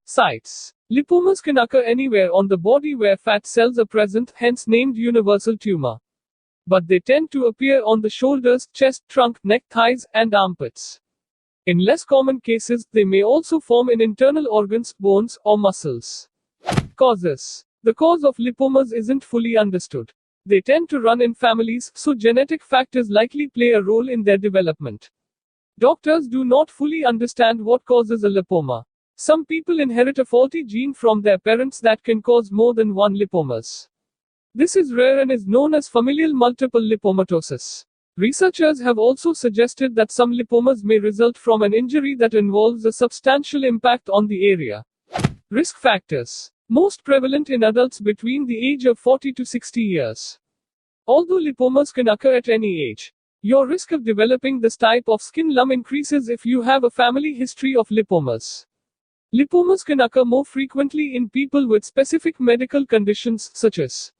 Sites. Lipomas can occur anywhere on the body where fat cells are present, hence named universal tumor. But they tend to appear on the shoulders, chest, trunk, neck, thighs, and armpits. In less common cases, they may also form in internal organs, bones, or muscles. Causes. The cause of lipomas isn't fully understood. They tend to run in families, so genetic factors likely play a role in their development. Doctors do not fully understand what causes a lipoma. Some people inherit a faulty gene from their parents that can cause more than one lipomas. This is rare and is known as familial multiple lipomatosis. Researchers have also suggested that some lipomas may result from an injury that involves a substantial impact on the area. Risk factors. Most prevalent in adults between the age of 40 to 60 years. Although lipomas can occur at any age, your risk of developing this type of skin lump increases if you have a family history of lipomas. Lipomas can occur more frequently in people with specific medical conditions such as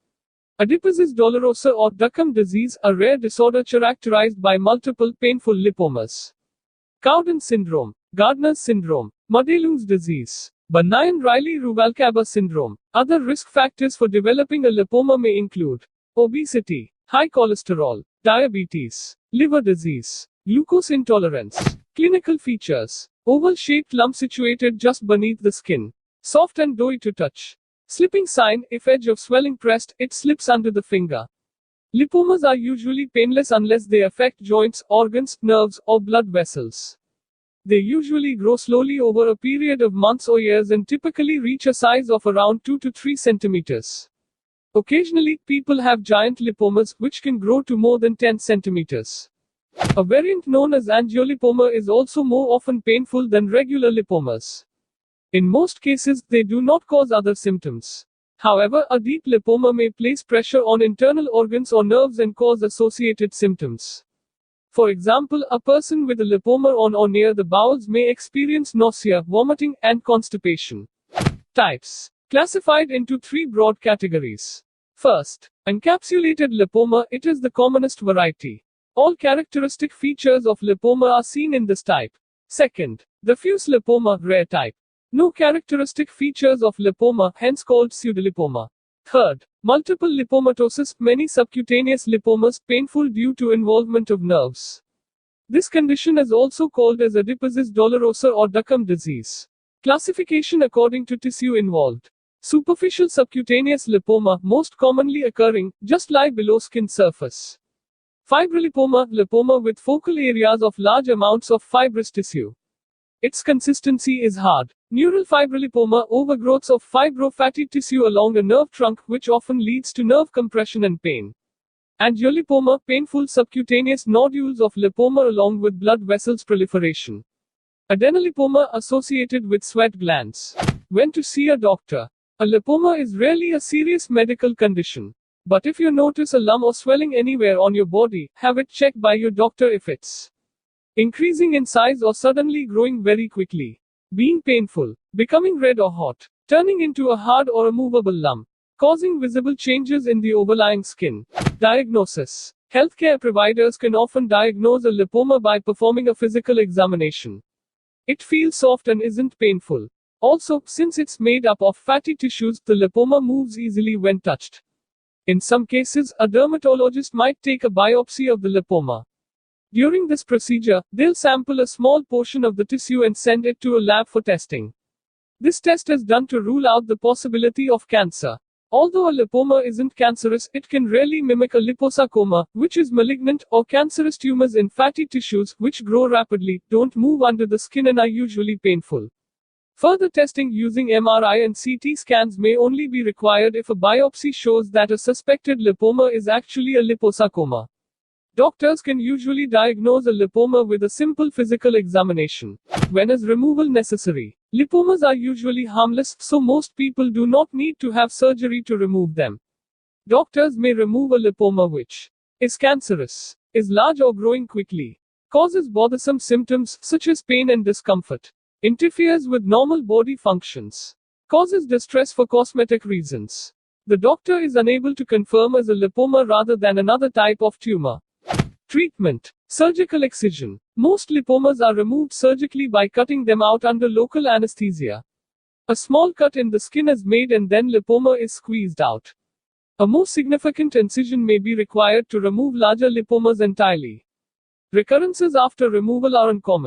adiposis dolorosa or Duckham disease, a rare disorder characterized by multiple painful lipomas. Cowden syndrome, Gardner's syndrome, Madelung's disease, benign Riley-Rubalcaba syndrome. Other risk factors for developing a lipoma may include obesity, high cholesterol, diabetes, liver disease, glucose intolerance. Clinical features. Oval-shaped lump situated just beneath the skin. Soft and doughy to touch. Slipping sign, if edge of swelling pressed, it slips under the finger. Lipomas are usually painless unless they affect joints, organs, nerves, or blood vessels. They usually grow slowly over a period of months or years and typically reach a size of around 2 to 3 centimeters. Occasionally, people have giant lipomas, which can grow to more than 10 centimeters. A variant known as angiolipoma is also more often painful than regular lipomas. In most cases, they do not cause other symptoms. However, a deep lipoma may place pressure on internal organs or nerves and cause associated symptoms. For example, a person with a lipoma on or near the bowels may experience nausea, vomiting, and constipation. Types. Classified into 3 broad categories. First, encapsulated lipoma. It is the commonest variety. All characteristic features of lipoma are seen in this type. Second, diffuse lipoma, rare type. No characteristic features of lipoma, hence called pseudolipoma. Third, multiple lipomatosis, many subcutaneous lipomas, painful due to involvement of nerves. This condition is also called as adiposis dolorosa or Duckham disease. Classification according to tissue involved. Superficial subcutaneous lipoma, most commonly occurring, just lie below skin surface. Fibrolipoma, lipoma with focal areas of large amounts of fibrous tissue. Its consistency is hard. Neural fibrolipoma, overgrowths of fibrofatty tissue along a nerve trunk, which often leads to nerve compression and pain. Angiolipoma, painful subcutaneous nodules of lipoma along with blood vessels proliferation. Adenolipoma, associated with sweat glands. When to see a doctor. A lipoma is rarely a serious medical condition. But if you notice a lump or swelling anywhere on your body, have it checked by your doctor if it's increasing in size or suddenly growing very quickly. Being painful, becoming red or hot, turning into a hard or a movable lump, causing visible changes in the overlying skin. Diagnosis. Healthcare providers can often diagnose a lipoma by performing a physical examination. It feels soft and isn't painful. Also, since it's made up of fatty tissues, the lipoma moves easily when touched. In some cases, a dermatologist might take a biopsy of the lipoma. During this procedure, they'll sample a small portion of the tissue and send it to a lab for testing. This test is done to rule out the possibility of cancer. Although a lipoma isn't cancerous, it can rarely mimic a liposarcoma, which is malignant, or cancerous tumors in fatty tissues, which grow rapidly, don't move under the skin and are usually painful. Further testing using MRI and CT scans may only be required if a biopsy shows that a suspected lipoma is actually a liposarcoma. Doctors can usually diagnose a lipoma with a simple physical examination. When is removal necessary? Lipomas are usually harmless, so most people do not need to have surgery to remove them. Doctors may remove a lipoma which is cancerous, is large or growing quickly, causes bothersome symptoms such as pain and discomfort, interferes with normal body functions, causes distress for cosmetic reasons. The doctor is unable to confirm as a lipoma rather than another type of tumor. Treatment. Surgical excision. Most lipomas are removed surgically by cutting them out under local anesthesia. A small cut in the skin is made and then lipoma is squeezed out. A more significant incision may be required to remove larger lipomas entirely. Recurrences after removal are uncommon.